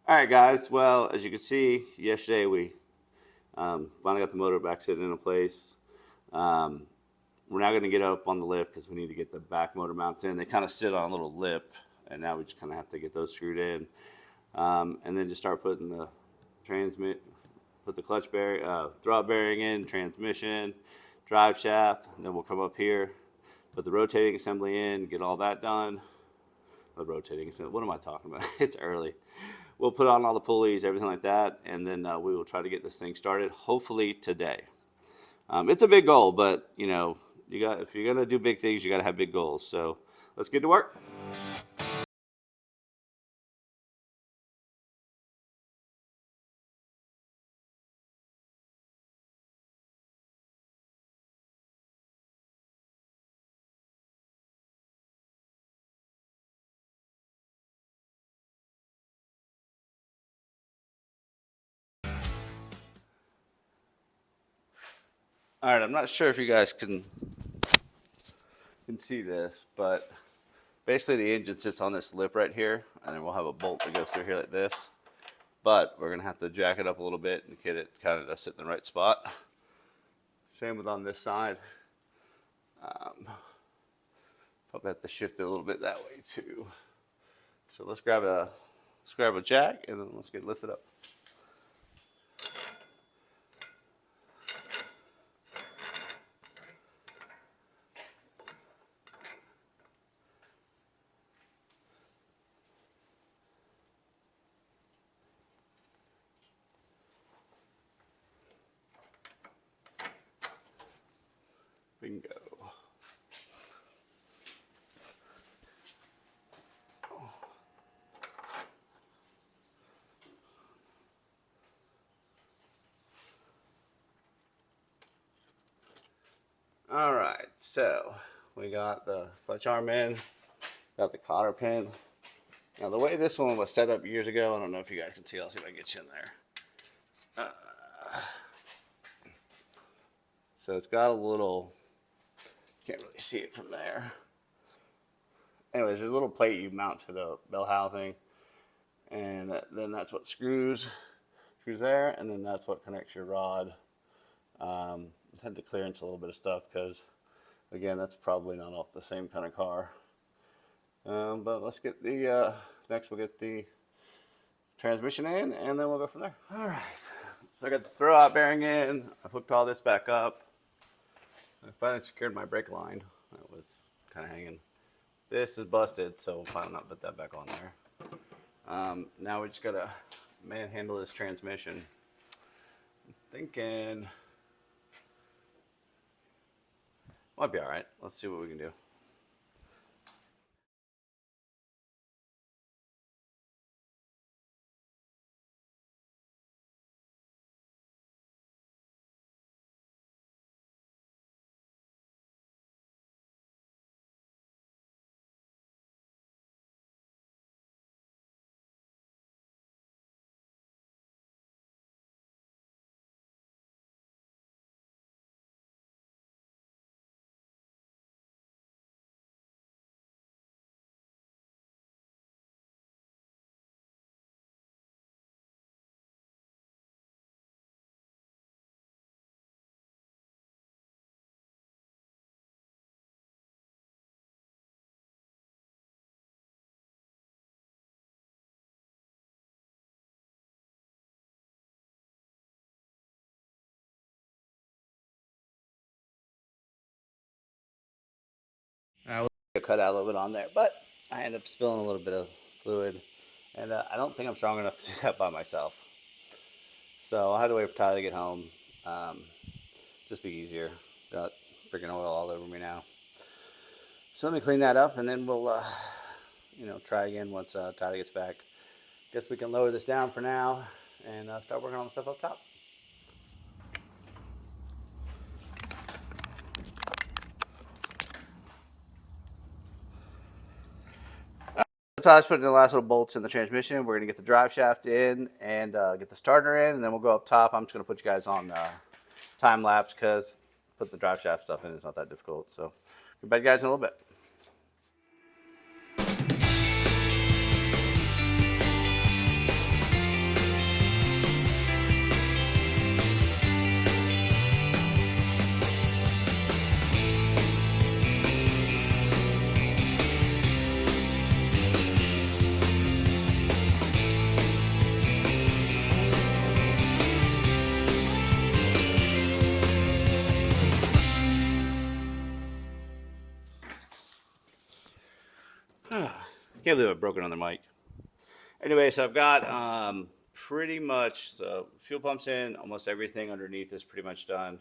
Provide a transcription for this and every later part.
All right, guys. Well, as you can see, yesterday we finally got the motor back sitting in place. Um, we're now going to get up on the lift because we need to get the back motor mounts in. They kind of sit on a little lip, and now we just kind of have to get those screwed in, and then just start putting the put the clutch bearing, throttle bearing in, transmission, drive shaft, and then we'll come up here, put the rotating assembly in, get all that done. The rotating assembly. What am I talking about? It's early. We'll put on all the pulleys, everything like that, and then we will try to get this thing started, hopefully today. It's a big goal, but if you're gonna do big things, you got to have big goals. So let's get to work. All right, I'm not sure if you guys can see this, but basically the engine sits on this lip right here, and then we'll have a bolt that goes through here like this. But we're gonna have to jack it up a little bit and get it kind of to sit in the right spot. Same with on this side. Probably have to shift it a little bit that way too. So let's grab a jack and then let's get it lifted up. Bingo. All right, so we got the clutch arm in, got the cotter pin. Now the way this one was set up years ago, I don't know if you guys can see. I'll see if I can get you in there. So it's got a little, can't really see it from there. Anyways, there's a little plate you mount to the bell housing, and then that's what screws there, and then that's what connects your rod. Had to clearance a little bit of stuff because, again, that's probably not off the same kind of car. But let's get the next we'll get the transmission in, and then we'll go from there. All right, so I got the throw out bearing in. I hooked all this back up. I finally secured my brake line. That was kind of hanging. This is busted, so we'll finally not put that back on there. Now we just gotta manhandle this transmission. I'm thinking might be all right. Let's see what we can do. We'll cut out a little bit on there, but I ended up spilling a little bit of fluid, and I don't think I'm strong enough to do that by myself. So I had to wait for Tyler to get home. Just be easier. Got freaking oil all over me now. So let me clean that up, and then we'll, try again once Tyler gets back. Guess we can lower this down for now and start working on the stuff up top. Tyler's putting the last little bolts in the transmission. We're going to get the drive shaft in and get the starter in, and then we'll go up top. I'm just going to put you guys on time lapse because put the drive shaft stuff in is not that difficult. So, get back, guys, in a little bit. Can't believe I've broken on the mic. Anyway, so I've got pretty much the fuel pumps in, almost everything underneath is pretty much done.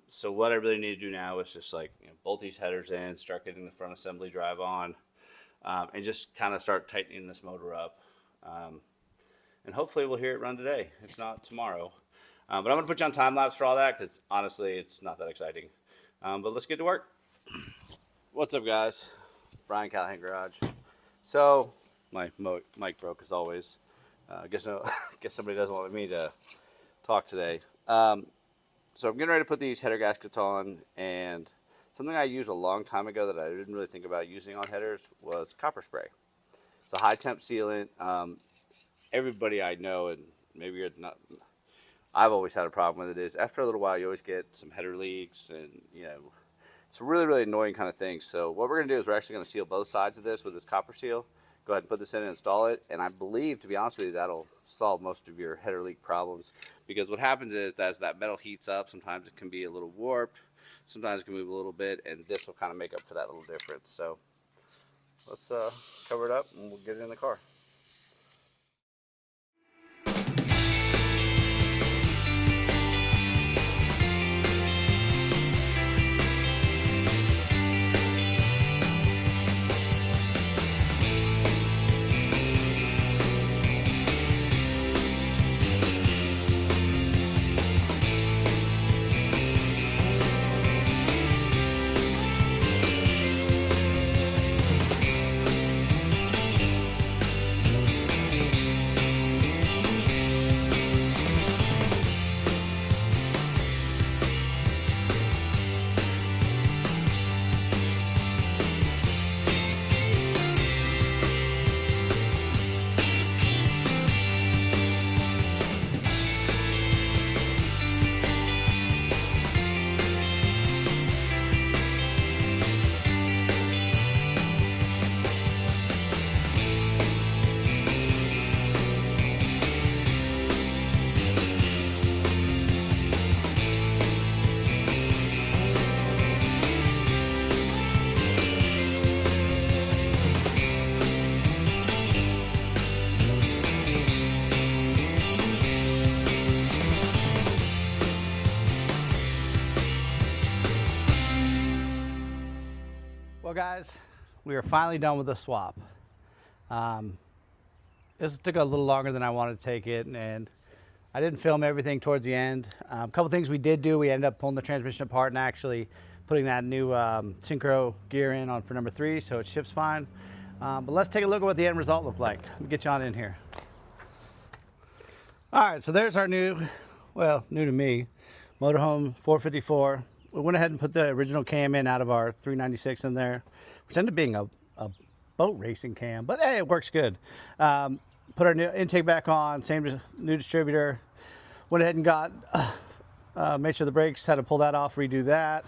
So what I really need to do now is just like bolt these headers in, start getting the front assembly drive on, and just kind of start tightening this motor up. And hopefully we'll hear it run today, if not tomorrow. But I'm going to put you on time lapse for all that because honestly it's not that exciting. But let's get to work. What's up, guys? Brian Callahan Garage. So my mic broke as always. Guess somebody doesn't want me to talk today. So I'm getting ready to put these header gaskets on, and something I used a long time ago that I didn't really think about using on headers was copper spray. It's a high temp sealant. Everybody I know, and maybe you're not, I've always had a problem with it, is after a little while you always get some header leaks, and it's a really annoying kind of thing. So what we're going to do is we're actually going to seal both sides of this with this copper seal. Go ahead and put this in and install it, and I believe, to be honest with you, that'll solve most of your header leak problems, because what happens is that as that metal heats up, sometimes it can be a little warped, sometimes it can move a little bit, and this will kind of make up for that little difference. So let's cover it up and we'll get it in the car. Well, guys, we are finally done with the swap. This took a little longer than I wanted to take it, and I didn't film everything towards the end. A couple things we did do, we ended up pulling the transmission apart and actually putting that new synchro gear in on for number 3, so it shifts fine. But let's take a look at what the end result looked like. Let me get you on in here. All right, so there's our new to me, motorhome 454. We went ahead and put the original cam in out of our 396 in there, which ended up being a boat racing cam, but hey, it works good. Put our new intake back on, same new distributor. Went ahead and got, made sure the brakes, had to pull that off, redo that.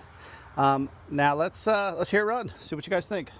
Now let's hear it run, see what you guys think.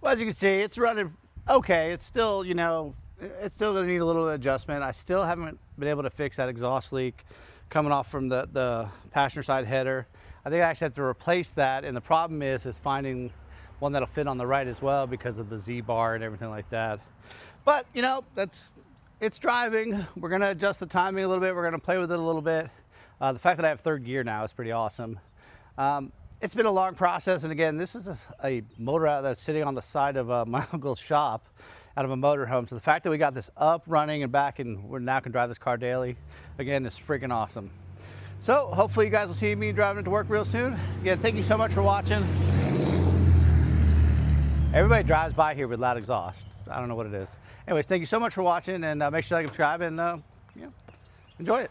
As you can see, it's running okay. It's still, it's still gonna need a little adjustment. I still haven't been able to fix that exhaust leak coming off from the passenger side header. I think I actually have to replace that, and the problem is finding one that'll fit on the right as well because of the Z-bar and everything like that. But it's driving. We're gonna adjust the timing a little bit. We're gonna play with it a little bit. The fact that I have third gear now is pretty awesome. It's been a long process, and again, this is a motor out that's sitting on the side of my uncle's shop out of a motorhome. So the fact that we got this up, running, and back, and we now can drive this car daily, again, is freaking awesome. So hopefully you guys will see me driving it to work real soon. Again, thank you so much for watching. Everybody drives by here with loud exhaust. I don't know what it is. Anyways, thank you so much for watching, and make sure you like and subscribe, and enjoy it.